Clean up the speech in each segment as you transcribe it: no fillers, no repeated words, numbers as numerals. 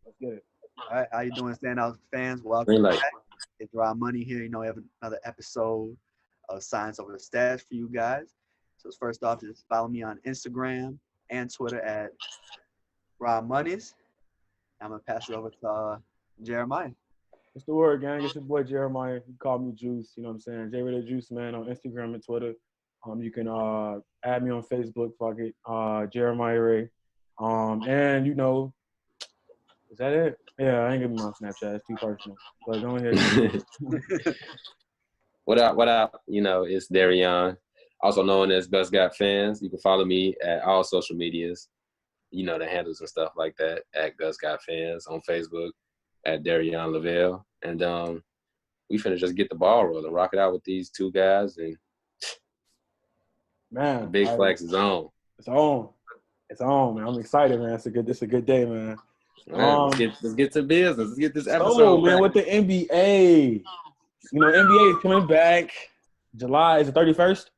Let's get it. All right, how you doing, standout fans? Green Welcome light. back. It's Rob Money here. We have another episode of Science Over the Stats for you guys. So first off, just follow me on Instagram and Twitter at Rob Monies. I'm gonna pass it over to Jeremiah. What's the word, gang? It's your boy Jeremiah. You call me Juice. You know what I'm saying? J Ray the Juice Man on Instagram and Twitter. You can add me on Facebook. Fuck it, Jeremiah Ray. And is that it? Yeah, I ain't giving my Snapchat. It's too personal. But go ahead. What up? What up? It's Darion, also known as Best Got Fans. You can follow me at all social medias. The handles and stuff like that at Gus Got Fans on Facebook at Darion Lavelle. And we finna just get the ball rolling, rock it out with these two guys, and the Man, big flex is on. it's on. It's on, man. I'm excited, man. It's a good day, man. Man, let's get to business. Let's get this episode. So, man, with the NBA, NBA is coming back. July is the 31st.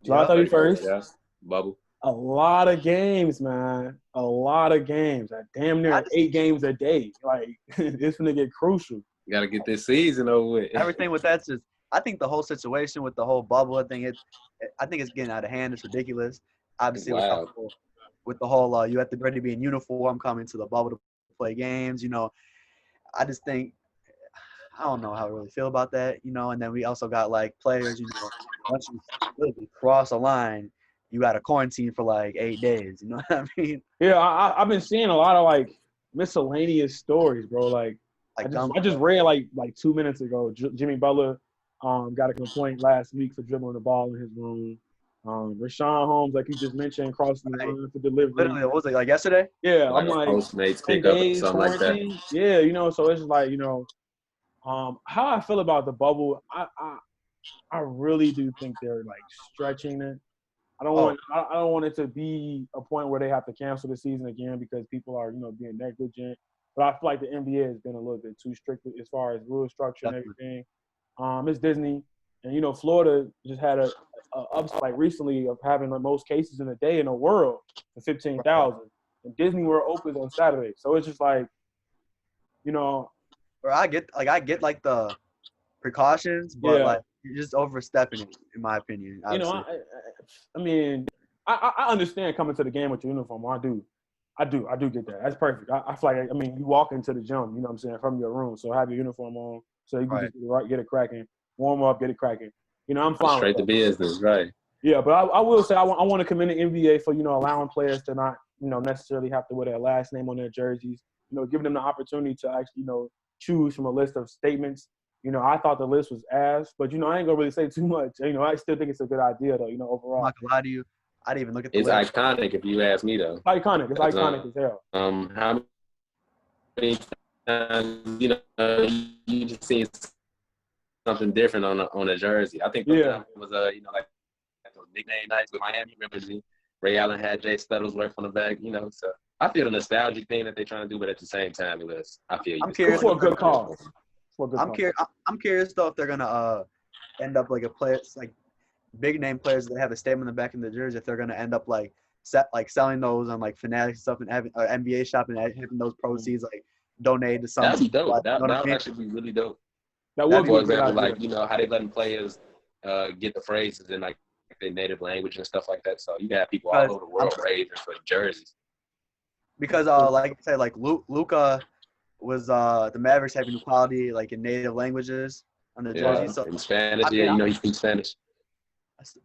July 31st. Yes. Bubble. A lot of games, man. A lot of games. Like, damn near 8 games a day. Like, it's gonna get crucial. You gotta get this season over with. Everything with that's just. I think the whole situation with the whole bubble thing, I think it's getting out of hand. It's ridiculous. Obviously, Wow. with the whole you have to ready to be in uniform coming to the bubble to play games. I just think I don't know how I really feel about that. And then we also got like players. Once you literally cross a line, you got to quarantine for like 8 days. You know what I mean? Yeah, I've been seeing a lot of like miscellaneous stories, bro. Like I just read like 2 minutes ago, Jimmy Butler got a complaint last week for dribbling the ball in his room. Rashawn Holmes, like you just mentioned, crossing the line for delivery. Literally, what was it, like yesterday? Yeah, Like I'm like Postmates 10 pickup or days something like that. quarantine. Yeah, so it's like how I feel about the bubble. I really do think they're like stretching it. I don't want it to be a point where they have to cancel the season again because people are being negligent. But I feel like the NBA has been a little bit too strict as far as rule structure and everything. It's Disney, and Florida just had a upspike recently of having the most cases in a day in the world for 15,000. And Disney World opens on Saturday, so it's just like, Or I get like the precautions, but like you're just overstepping it, in my opinion. Obviously. I mean, I understand coming to the game with your uniform. I do get that. That's perfect. I feel like, you walk into the gym, you know what I'm saying, from your room. So have your uniform on so you can just get it cracking, warm up, get it cracking. I'm fine Straight to business, right. Yeah, but I will say I want to commend the NBA for, allowing players to not, necessarily have to wear their last name on their jerseys, giving them the opportunity to actually, choose from a list of statements. I thought the list was ass, but, I ain't going to really say too much. I still think it's a good idea, though, overall. I'm not going to lie to you. I didn't even look at the It's list. iconic if you ask me, though. It's iconic. It's iconic as hell. How many times, you just seen something different on a jersey. I think it was like those nickname nights with Miami. Remember Ray Allen had Jay Stuttlesworth on the back, so I feel the nostalgic thing that they're trying to do, but at the same time I feel I'm curious for a good cause. I'm curious though if they're gonna end up like a player like big name players that have a statement on the back of the jersey, if they're gonna end up like selling those on like Fanatics stuff and having NBA shop and having those proceeds like donated to something. That'd be dope. Like, that would actually be really dope. That would be for example, like how they letting players get the phrases in like their native language and stuff like that. So you can have people all over the world raving for jerseys. Because like I said, like Luka was the Mavericks having equality like in native languages on the jersey. So in Spanish, he speaks Spanish.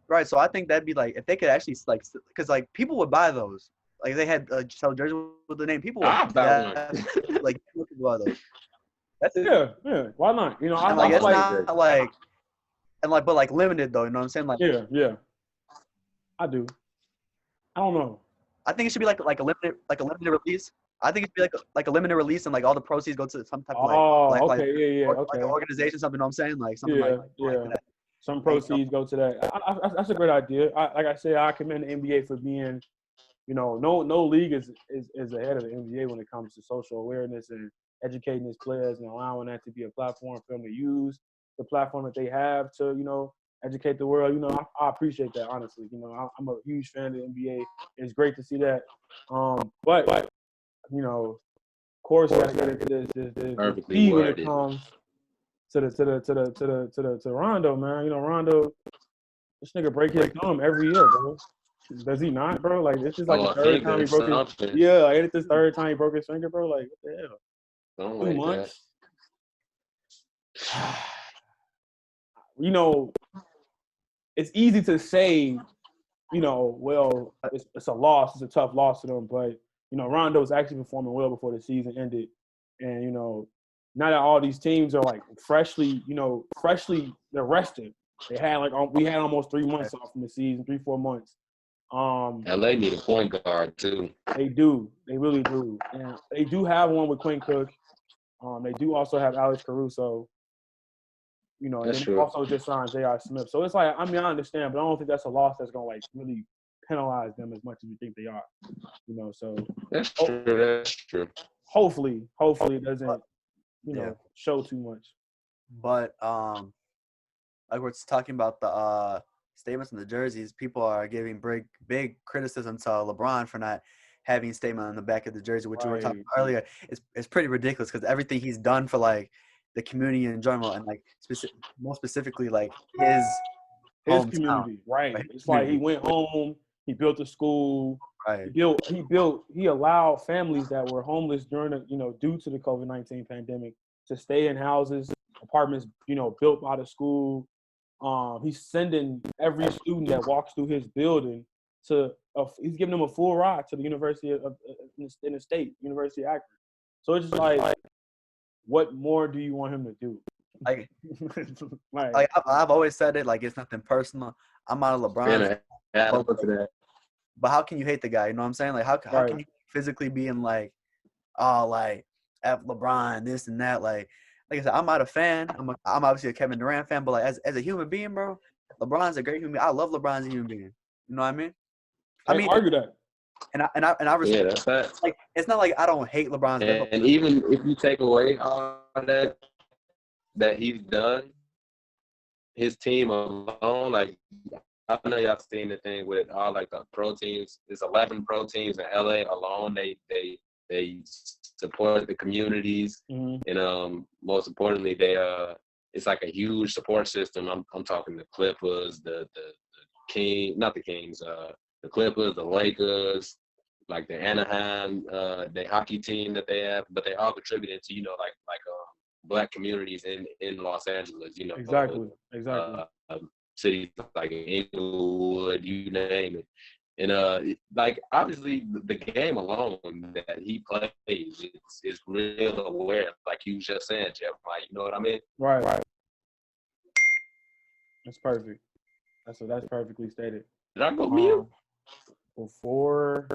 Right, so I think that'd be like if they could actually like because like people would buy those. Like they had sell jerseys with the name. People would buy like people would buy those. That's it. Yeah. Why not? I like it's not like and like but like limited though. You know what I'm saying? Like yeah. I do. I don't know. I think it should be like a limited release. I think it should be like a limited release and like all the proceeds go to some type of like like an organization, something. You know what I'm saying? Like something like that. Some proceeds go to that. That's a great idea. Like I said, I commend the NBA for being, no league is ahead of the NBA when it comes to social awareness and educating its players and allowing that to be a platform for them to use the platform that they have to, educate the world. I appreciate that, honestly. I'm a huge fan of the NBA. It's great to see that. But course, you gotta get into this Perfectly speed when it worded. comes to Rondo, man. You know, Rondo, this nigga break his thumb every year, bro. Does he not, bro? Like it's just like the A third time finger he or broke his. something. Yeah, like it's his third time he broke his finger, bro. Like what the hell? Something 2 like months. You know, it's easy to say, you know, well, it's a loss. It's a tough loss to them, but you know, Rondo was actually performing well before the season ended, and you know, now that all these teams are like freshly they're rested. They had we had almost 3 months off from the season, 3-4 months. LA need a point guard too. They do, they really do, and they do have one with Quinn Cook. They do also have Alex Caruso. You know, and That's then true. also just signed J.R. Smith. So it's like, I mean, I understand, but I don't think that's a loss that's gonna like really penalize them as much as you think they are. You know, so That's true. That's true. hopefully it doesn't, you know, show too much. But like we're talking about the statements in the jerseys, people are giving big criticism to LeBron for not having a statement on the back of the jersey, which we were talking about earlier. It's pretty ridiculous because everything he's done for like the community in general, and like more specifically like his community, right? It's like he went home, he built a school, right? He allowed families that were homeless during the, you know, due to the COVID-19 pandemic to stay in houses, apartments, you know, built by the school. He's sending every student that walks through his building he's giving them a full ride to the University of in the state, University of Akron. So it's just like, what more do you want him to do? Like I've always said it, like it's nothing personal. I'm not a LeBron fan, but how can you hate the guy? You know what I'm saying? Like how can you physically be in like, oh, like F LeBron, this and that? Like I said, I'm not a fan. I'm obviously a Kevin Durant fan, but like as a human being, bro, LeBron's a great human being. I love LeBron as a human being. You know what I mean? I mean, argue that. And I respect. Yeah, that's that. Like it's not like I don't hate LeBron's. And even if you take away all that he's done, his team alone, like I know y'all seen the thing with all like the pro teams. There's 11 pro teams in LA alone. They support the communities, and most importantly, it's like a huge support system. I'm talking the Clippers, the not the Kings, the Clippers, the Lakers, like the Anaheim, the hockey team that they have, but they all contributed to, you know, like Black communities in Los Angeles, you know, exactly. Cities like Inglewood, you name it. And like obviously the game alone that he plays is real aware, like you was just saying, Jeff. Like, you know what I mean? Right. That's perfect. That's perfectly stated. Did I go mute? Before.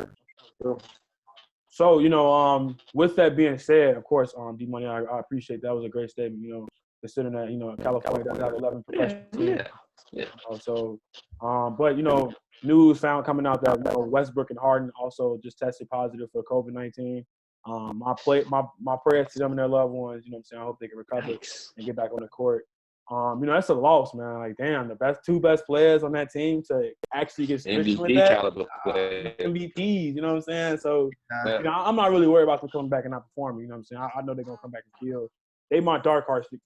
So, you know, with that being said, of course, D-Money, I appreciate that. Was a great statement, you know, considering that, you know, California does have 11 professional teams. Yeah. But, you know, news coming out that, you know, Westbrook and Harden also just tested positive for COVID-19. My prayers to them and their loved ones, you know what I'm saying? I hope they can recover and get back on the court. You know, that's a loss, man. Like, damn, the two best players on that team to actually get stricken with that. MVPs, you know what I'm saying? So, you know, I'm not really worried about them coming back and not performing, you know what I'm saying? I know they're going to come back and kill. They my dark horse to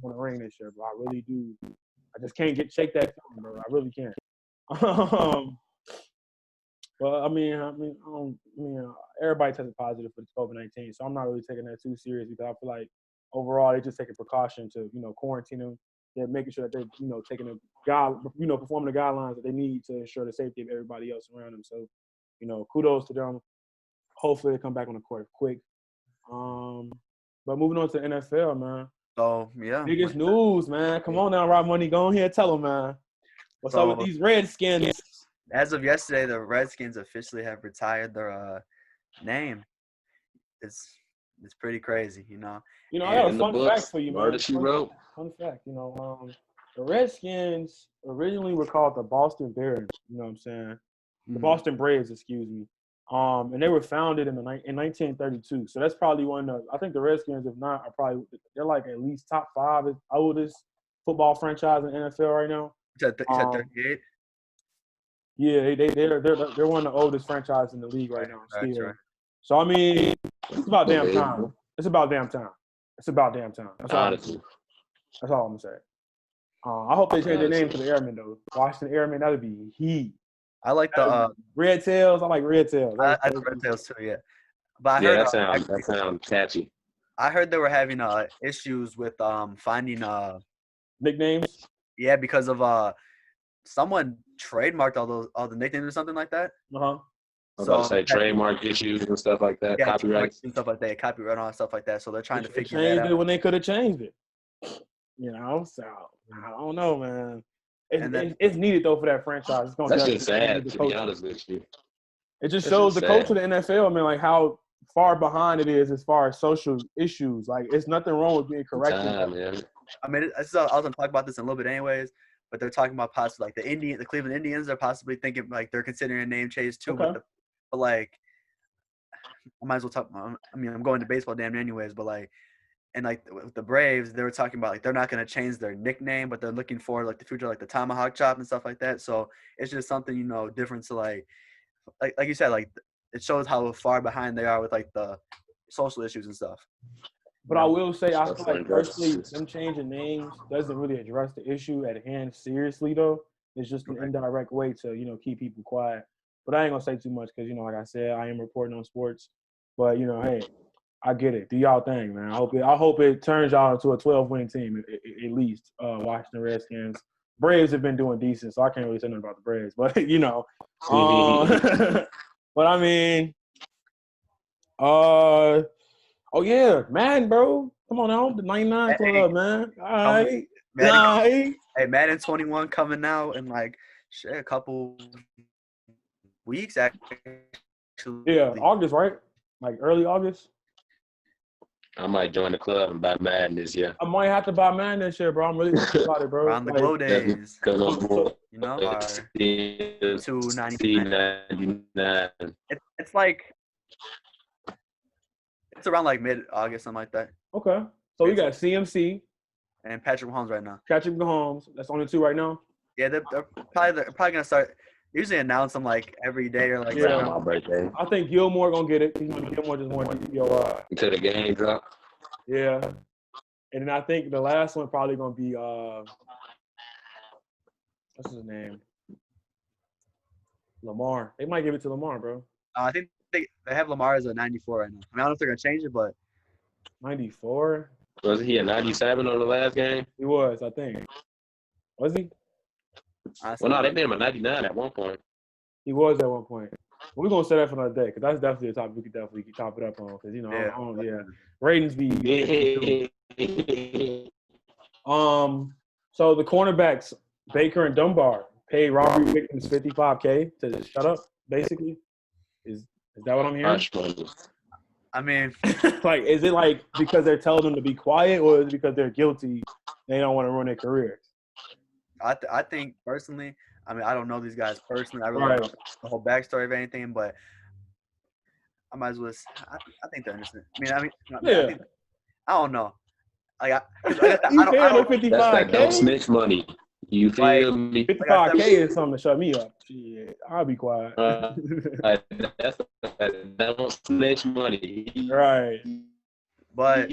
win the ring this year, bro. I really do. I just can't shake that feeling, bro. I really can't. Well, I mean, everybody tested positive for the COVID-19, so I'm not really taking that too serious because I feel like overall they're just taking precaution to, you know, quarantine them. They're making sure that they're, you know, taking performing the guidelines that they need to ensure the safety of everybody else around them. So, you know, kudos to them. Hopefully they come back on the court quick. But moving on to the NFL, man. So yeah, biggest news, man. Come on now, Rob Money. Go on here, tell them, man. What's up with these Redskins? As of yesterday, the Redskins officially have retired their name. It's pretty crazy, you know. You know, I got a fun fact for you, man. She wrote. Fun fact, you know, the Redskins originally were called the Boston Bears. You know what I'm saying? The Boston Braves, excuse me. And they were founded in 1932. So that's probably one of I think the Redskins, if not, they're like at least top 5 oldest football franchise in the NFL right now. You said 38? Yeah, they're one of the oldest franchises in the league right now. Still. Right. So I mean, it's about damn time. Unbelievable. It's about damn time. It's about damn time. Honestly. That's all I'm gonna say. I hope they change their name to Honestly. the Airmen though. Washington Airmen, that'd be heat. I like the Red Tails. I like Red Tails. I the Red Tails too, yeah. But Yeah, that sounds catchy. I heard they were having issues with finding nicknames. Yeah, because of someone trademarked all the nicknames or something like that. Uh-huh. I was about to say trademark issues and stuff like that, Yeah, copyrights and stuff like that, copyright and all that stuff like that. So they're trying to figure that changed out. it when they could have changed it. You know, so I don't know, man. It's needed though for that franchise. It's That's just sad, to be honest with you. It just shows the culture of the NFL, man, like how far behind it is as far as social issues. Like, it's nothing wrong with being corrected. Man. I mean, I was going to talk about this in a little bit anyways, but they're talking about possibly like the Cleveland Indians are possibly thinking like they're considering a name change too. Okay. But like, I might as well talk. I mean, I'm going to baseball damn anyways, but like, and like with the Braves, they were talking about like they're not going to change their nickname, but they're looking for like the future, like the tomahawk chop and stuff like that. So it's just something, you know, different to like you said, like it shows how far behind they are with like the social issues and stuff. But I will say, I feel like personally, them changing names doesn't really address the issue at hand seriously, though. It's just an indirect way to, you know, keep people quiet. But I ain't gonna say too much because, you know, like I said, I am reporting on sports. But, you know, hey, I get it. Do y'all thing, man. I hope it turns y'all into a 12-win team at least. Washington Redskins. Braves have been doing decent, so I can't really say nothing about the Braves. But, you know, but I mean, oh yeah, Madden, bro. Come on now, the 99 club, man. All right. Hey, Madden 21 coming out in like a couple weeks, actually. Yeah, August, right? Like early August. I might join the club and buy Madden this year. I might have to buy Madden this year, bro. I'm really excited about it, bro. Around the glow days. You know, $2.99. It's like it's around like mid-August, something like that. Okay. So we got CMC and Patrick Mahomes right now. Patrick Mahomes. That's only two right now. Yeah, they're probably gonna start. Usually announce them like every day or like around my birthday. I think Gilmore gonna get it. Gilmore just won DPOI until the game drop. Yeah, and then I think the last one probably gonna be what's his name? Lamar. They might give it to Lamar, bro. I think they have Lamar as a 94 right now. I mean, I don't know if they're gonna change it, but 94. Was he a 97 on the last game? He was, I think. Was he? Well, no, they made him a 99 at one point. He was at one point. We're gonna say that for another day because that's definitely a topic we could definitely top it up on because you know, ratings be. So the cornerbacks Baker and Dunbar paid robbery victims $55K to shut up. Basically, is that what I'm hearing? I mean, like, is it like because they're telling them to be quiet, or is it because they're guilty? They don't want to ruin their careers. I think personally, I mean, I don't know these guys personally. I really don't know the whole backstory of anything, but I might as well. I think they're innocent. I don't know. Like, I don't 55K. That's that don't snitch money. You feel me? 55K is something to shut me up. Shit, I'll be quiet. That's that don't snitch money. Right. But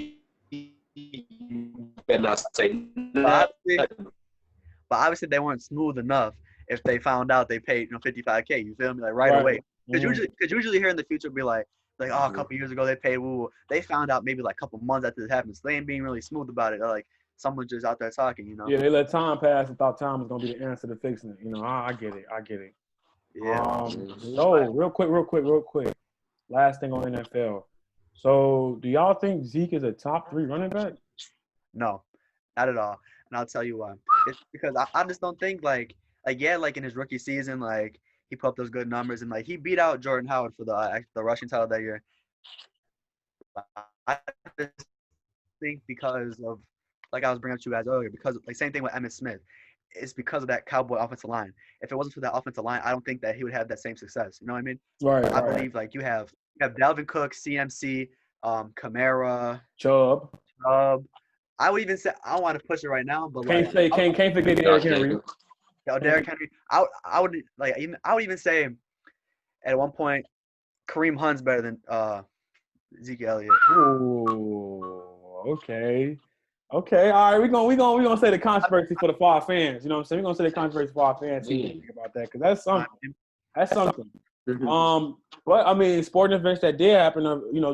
better not say But obviously they weren't smooth enough if they found out they paid 55K. You feel me? Like right away. Because usually here in the future be like oh, a couple years ago they paid. They found out maybe like a couple months after this happened. So they ain't being really smooth about it. They're like someone just out there talking, you know. Yeah, they let time pass and thought time was gonna be the answer to fixing it. You know, I get it. Yeah. So real quick. Last thing on NFL. So do y'all think Zeke is a top 3 running back? No, not at all. And I'll tell you why. It's because I just don't think like in his rookie season, like he put up those good numbers and like he beat out Jordan Howard for the rushing title that year. I just think because of like I was bringing up to you guys earlier, because like same thing with Emmitt Smith. It's because of that Cowboy offensive line. If it wasn't for that offensive line, I don't think that he would have that same success. You know what I mean? Right. I believe like you have Dalvin Cook, CMC, Kamara, Chubb. I would even say I don't want to push it right now, but can't forget Derrick Henry. Derrick Henry. I would even say at one point Kareem Hunt's better than Zeke Elliott. Ooh, okay. Okay, all right. We're gonna say the controversy for the five fans. You know what I'm saying? We're gonna say the controversy for our fans. See what you think about that, because that's something. That's something. But I mean, sporting events that did happen.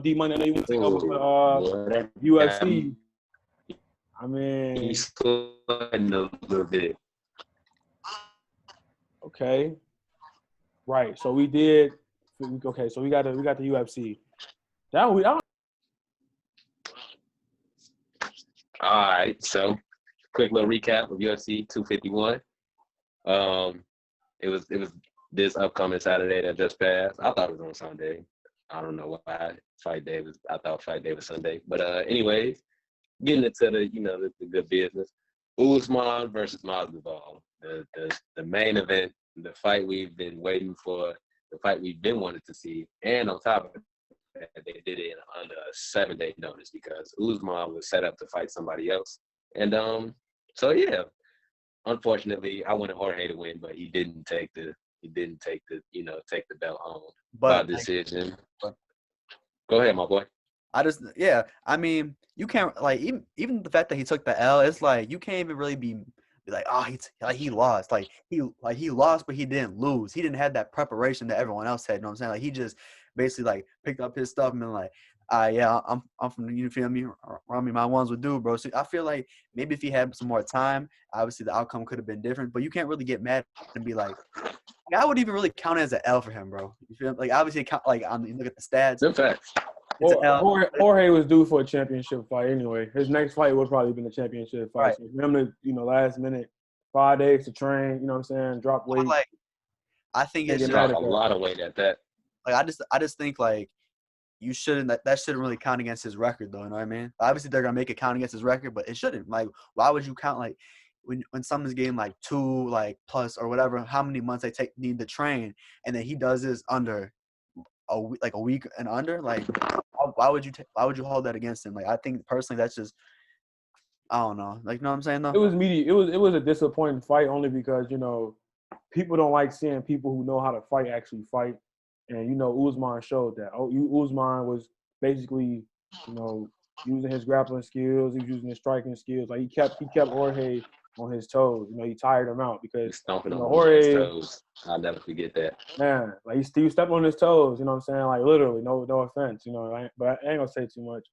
D Money. I know you want to take over for UFC. I mean, he's sweating a little bit. Okay. Right. So we did. Okay. So we got the UFC. That we. All right, so quick little recap of UFC 251. It was this upcoming Saturday that just passed. I thought it was on Sunday. I don't know why I thought fight day was Sunday. But anyways, getting into the good business. Usman versus Masvidal, the main event, the fight we've been waiting for, the fight we've been wanting to see, and on top of that, they did it under a 7-day notice because Usman was set up to fight somebody else, and so yeah, unfortunately, I wanted Jorge to win, but he didn't take the take the belt home by decision. Go ahead, my boy. I mean, you can't like even the fact that he took the L. It's like you can't even really be like, oh, he lost. Like he lost, but he didn't lose. He didn't have that preparation that everyone else had. You know what I'm saying? Like he just basically like picked up his stuff and been like, yeah, I'm from you feel me? I mean, my ones would do, bro. So I feel like maybe if he had some more time, obviously the outcome could have been different. But you can't really get mad and be like, I would even really count it as an L for him, bro. You feel like obviously count like you look at the stats. In fact. Jorge was due for a championship fight anyway. His next fight would probably been a championship fight. Right. So for him to, last minute, 5 days to train, you know what I'm saying, drop weight. Like, I think it's dropped a lot of weight at that. Like I just think like you shouldn't that shouldn't really count against his record though, you know what I mean? Obviously they're gonna make it count against his record, but it shouldn't. Like why would you count like when someone's getting like 2 like plus or whatever, how many months they need to train, and then he does this under a week and under, like why would you hold that against him? Like I think personally that's just I don't know. Like you know what I'm saying though? It was it was a disappointing fight only because, people don't like seeing people who know how to fight actually fight. And Usman showed that. Usman was basically, using his grappling skills, he was using his striking skills. Like he kept Jorge on his toes. He tired him out because stomping on Jorge, his toes. I'll never forget that. Man, like he stepped on his toes. You know what I'm saying? Like literally, no offense. But I ain't gonna say too much.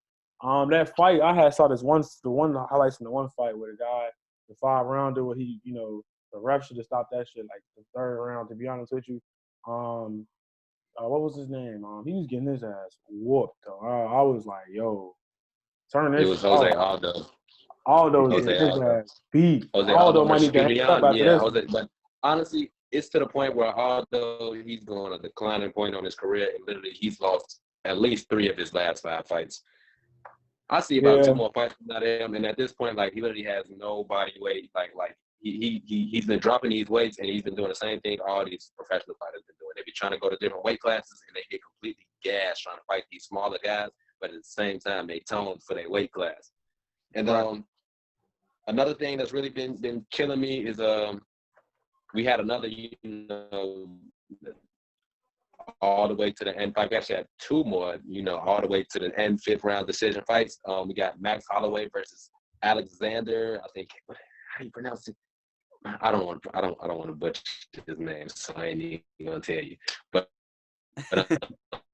That fight I saw the highlights from the one fight where the guy, the 5-rounder, where he, the ref should have stopped that shit like the 3rd round. To be honest with you, what was his name? He was getting his ass whooped though. I was like, yo, turn this. It was Jose Aldo. Aldo was getting his ass beat. Aldo might need to hang up after this. Jose, but honestly, it's to the point where Aldo, he's going a declining point on his career, and literally he's lost at least 3 of his last 5 fights. I see about 2 more fights from him, and at this point, like he literally has no body weight. Like he's been dropping these weights, and he's been doing the same thing all these professional fighters been doing. They be trying to go to different weight classes, and they get completely gassed trying to fight these smaller guys, but at the same time, they tone for their weight class. And another thing that's really been killing me is we had another all the way to the end fight. We actually had 2 more, all the way to the end 5th round decision fights. We got Max Holloway versus Alexander. I think how do you pronounce it? I don't want to butcher his name, so I ain't even gonna tell you. But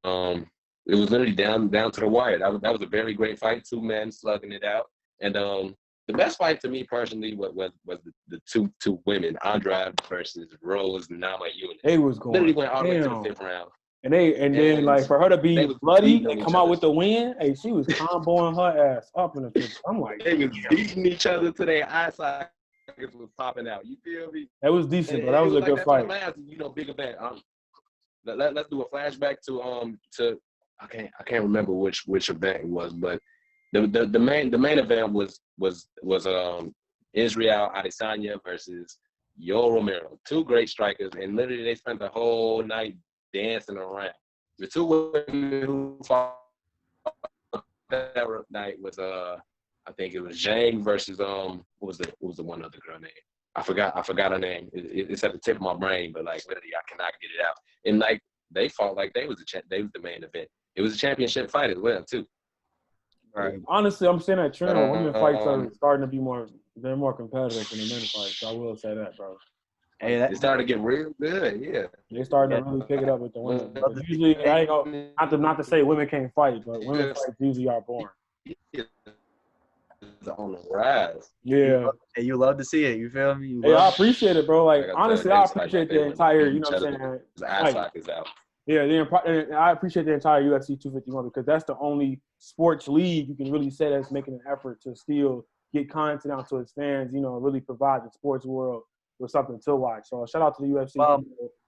it was literally down to the wire. That was a very great fight. 2 men slugging it out, and the best fight to me personally was the two women, Andrade versus Rose Namajunas. They was going literally went all the way to the 5th round. And then like for her to be bloody and come out with the win, hey, she was comboing her ass up in the 5th. I'm like, they was beating each other to their eye sockets was popping out. You feel me? That was decent, but that was a good fight. Big event. Let's do a flashback to I can't remember which event it was, but the main event was Israel Adesanya versus Yoel Romero, 2 great strikers, and literally they spent the whole night dancing around. The 2 women who fought that night was I think it was Zhang versus what was the one other girl name? I forgot her name. It's at the tip of my brain, but like literally I cannot get it out. And like they fought like they was the main event. It was a championship fight as well too. Right. Honestly, I'm seeing that trend. Women fights are Um, starting to be they're more competitive than the men fights. So I will say that, bro. Hey, It started to get real good. Yeah. They're starting to really pick it up with the women. Because usually, I ain't gonna, not to say women can't fight, but women fights usually are boring. It's on the rise. Yeah. Hey, you love to see it. You feel me? Hey, I appreciate it, bro. Like, Like I honestly, said, I it's like appreciate they the went entire, beat you know each what I'm other. saying? The eye Like, sockets out. yeah, and I appreciate the entire UFC 251 because that's the only sports league you can really say that's making an effort to still get content out to its fans, you know, really provide the sports world with something to watch. So shout out to the UFC. Well,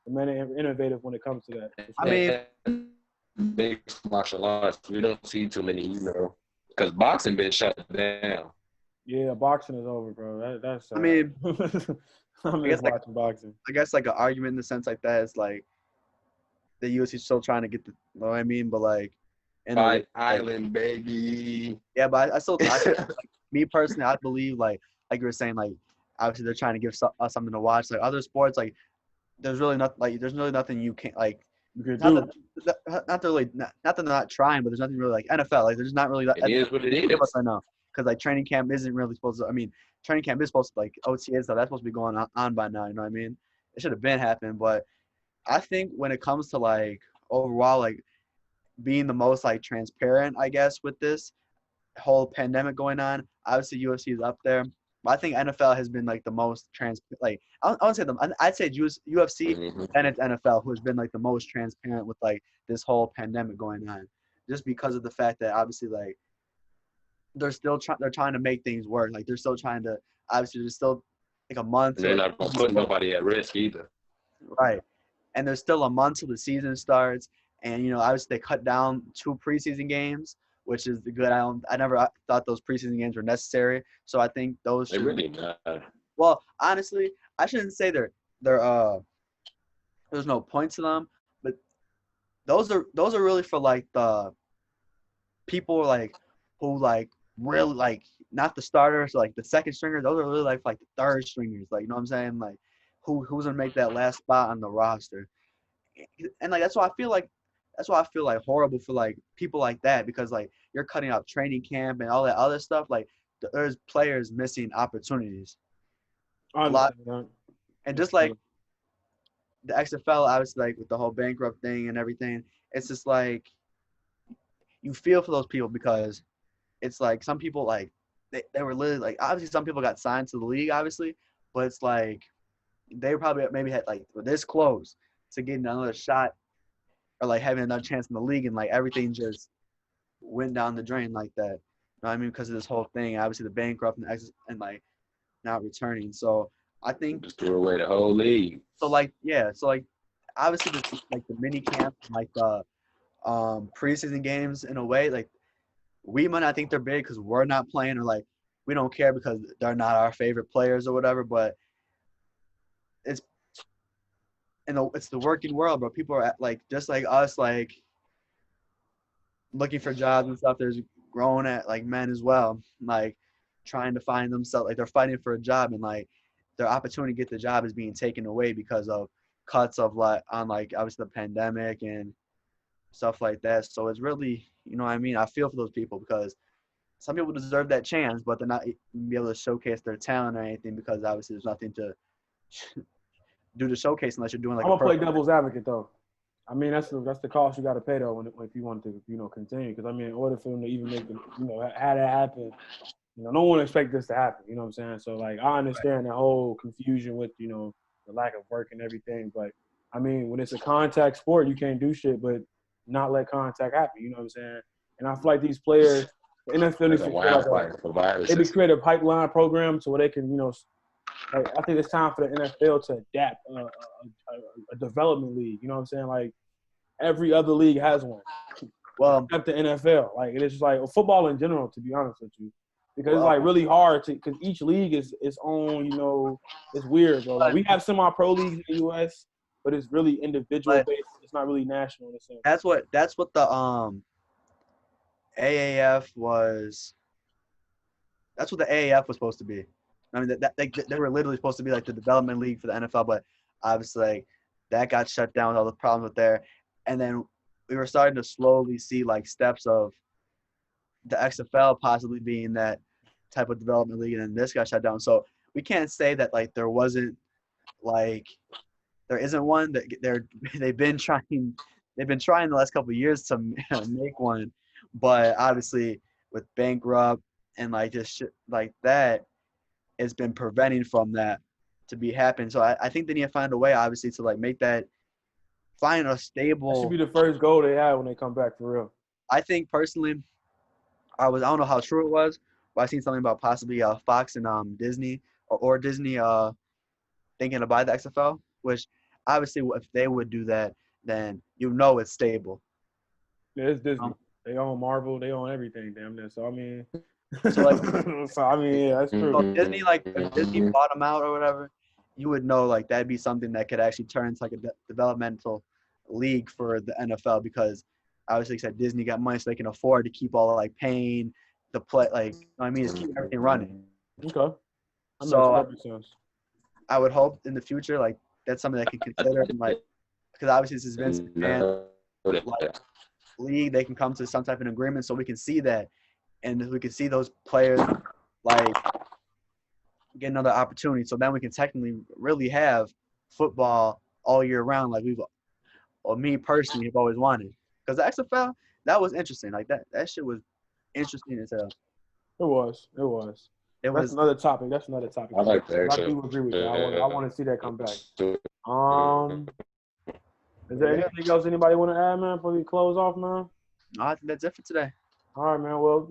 The men are innovative when it comes to that. I mean, mixed martial arts, we don't see too many, you know, because boxing been shut down. Yeah, boxing is over, bro. That's sad. I mean, I miss watching boxing. I guess like an argument in the sense like that is like the UFC is still trying to get the, you know what I mean? But like, in a way, Fight Island, baby. yeah, but I still, me personally, I believe like you were saying, like obviously they're trying to give us something to watch. Like other sports, like there's really nothing you can't like. You could Not do. that really, not that they're not trying, but there's nothing really like NFL. Like there's not really that. It is what it is. I know because like training camp isn't really supposed to. I mean, training camp is supposed to like OTA stuff. That's supposed to be going on by now. You know what I mean? It should have been happening, but I think when it comes to like overall like being the most like transparent, I guess, with this whole pandemic going on, obviously UFC is up there. But I think NFL has been like the most like I wouldn't say them. I'd say UFC and it's NFL who's been like the most transparent with like this whole pandemic going on, just because of the fact that obviously like they're trying to make things work. Like they're still trying to obviously there's still like a month. And they're not gonna put nobody at risk either. Right. And there's still a month till the season starts. And, you know, obviously they cut down 2 preseason games, which is good. I never thought those preseason games were necessary. So I think those They really not. Well, honestly, I shouldn't say they're there's no point to them, but those are really for like the people like who like really like not the starters, like the second stringers. Those are really like the third stringers, like you know what I'm saying, like who's gonna make that last spot on the roster. And like that's why I feel like horrible for like people like that, because like you're cutting out training camp and all that other stuff. Like there's players missing opportunities a lot, and just like the XFL, obviously like with the whole bankrupt thing and everything, it's just like you feel for those people, because it's like some people like they were literally like, obviously some people got signed to the league obviously, but it's like they probably maybe had like this close to getting another shot or like having another chance in the league, and like everything just went down the drain like that. You know what I mean? Because of this whole thing, obviously the bankrupt and like not returning. So I think just threw away the whole league. So like obviously this like the mini camp, like the preseason games in a way, like we might not think they're big because we're not playing, or like we don't care because they're not our favorite players or whatever, but it's the working world, bro. People are like just like us, like looking for jobs and stuff. There's grown at like men as well, like trying to find themselves, like they're fighting for a job, and like their opportunity to get the job is being taken away because of cuts of like on like obviously the pandemic and stuff like that. So it's really, you know what I mean? I feel for those people, because some people deserve that chance, but they're not be able to showcase their talent or anything, because obviously there's nothing to do to showcase unless you're doing like I'm gonna play devil's advocate though. I mean that's the cost you got to pay though if you want to continue, because I mean in order for them to even make them have that happen, no one expect this to happen. You know what I'm saying? So like I understand the whole confusion with the lack of work and everything, but I mean when it's a contact sport you can't do shit but not let contact happen. You know what I'm saying? And I feel like these players, the NFL needs to maybe create a pipeline program so where they can like, I think it's time for the NFL to adapt a development league. You know what I'm saying? Like every other league has one. Well, except the NFL. Like it is just like football in general, to be honest with you, because it's like really hard because each league is its own. It's weird, bro. Like, we have semi-pro leagues in the U.S., but it's really individual based. It's not really national in a sense. That's what the AAF was. That's what the AAF was supposed to be. I mean, they were literally supposed to be like the development league for the NFL, but obviously like, that got shut down with all the problems with there. and then we were starting to slowly see like steps of the XFL possibly being that type of development league, and then this got shut down. So we can't say that like there wasn't like there isn't one that they've been trying the last couple of years to make one, but obviously with bankrupt and like just shit like that, it's been preventing from that to be happening. So I think they need to find a way, obviously, to like make that find a That should stable. be the first goal they have when they come back for real. I think personally, I don't know how true it was, but I seen something about possibly Fox and Disney or Disney thinking to buy the XFL, which obviously if they would do that, then you know it's stable. Yeah, it's Disney. They own Marvel. They own everything, damn near. So I mean, So like, yeah, that's true. so Disney, like if Disney bought them out or whatever, you would know like that'd be something that could actually turn into like a developmental league for the NFL, because obviously like I said, Disney got money so they can afford to keep all like paying the play, like, you know what I mean, just keep everything running. Okay. So That makes sense. I would hope in the future like that's something that can consider, and like because obviously this is Vince McMahon like league, they can come to some type of agreement so we can see that, and we can see those players like get another opportunity. So then we can technically really have football all year round, like or me personally have always wanted. Because the XFL, that was interesting. Like that shit was interesting as hell. It was. It was. It That's was. another topic. That's another topic. I like that. I do agree with that. I want to see that come back. Is there anything else anybody want to add, man, before we close off, man? I think that's it for today. All right, man. Well,